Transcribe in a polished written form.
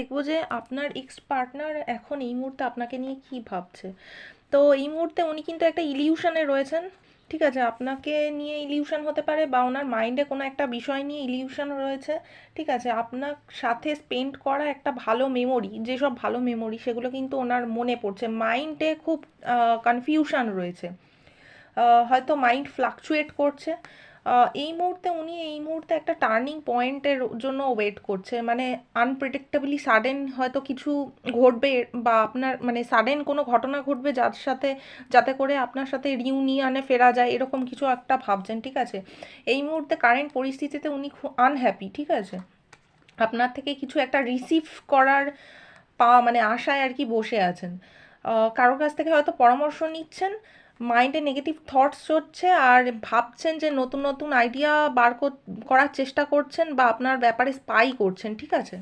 দেখবো যে আপনার এক্স পার্টনার এখন এই মুহূর্তে আপনাকে নিয়ে কি ভাবছে। তো এই মুহূর্তে উনি কিন্তু একটা ইলিউশনে রয়েছেন। ঠিক আছে, আপনাকে নিয়ে ইলিউশন হতে পারে বা ওনার মাইন্ডে কোনো একটা বিষয় নিয়ে ইলিউশন রয়েছে। ঠিক আছে, আপনার সাথে স্পেন্ড করা একটা ভালো মেমোরি, যেসব ভালো মেমোরি সেগুলো কিন্তু ওনার মনে পড়ছে, মাইন্ডে খুব কনফিউশন রয়েছে। হয়তো মাইন্ড ফ্লাকচুয়েট করছে। এই মুহূর্তে একটা টার্নিং পয়েন্টের জন্য ওয়েট করছে, মানে আনপ্রেডিক্টেবলি সাডেন হয়তো কিছু ঘটবে, বা আপনার মানে সাডেন কোনো ঘটনা ঘটবে যাতে করে আপনার সাথে রিউনিয়নে ফেরা যায়, এরকম কিছু একটা ভাবছেন। ঠিক আছে, এই মুহূর্তে কারেন্ট পরিস্থিতিতে উনি খুব আনহ্যাপি। ঠিক আছে, আপনার থেকে কিছু একটা রিসিভ করার মানে আশায় আর কি বসে আছেন। কারোর কাছ থেকে হয়তো পরামর্শ নিচ্ছেন, মাইন্ডে নেগেটিভ থটস হচ্ছে, আর ভাবছেন যে নতুন নতুন আইডিয়া করার চেষ্টা করছেন, বা আপনার ব্যাপারে স্পাই করছেন। ঠিক আছে।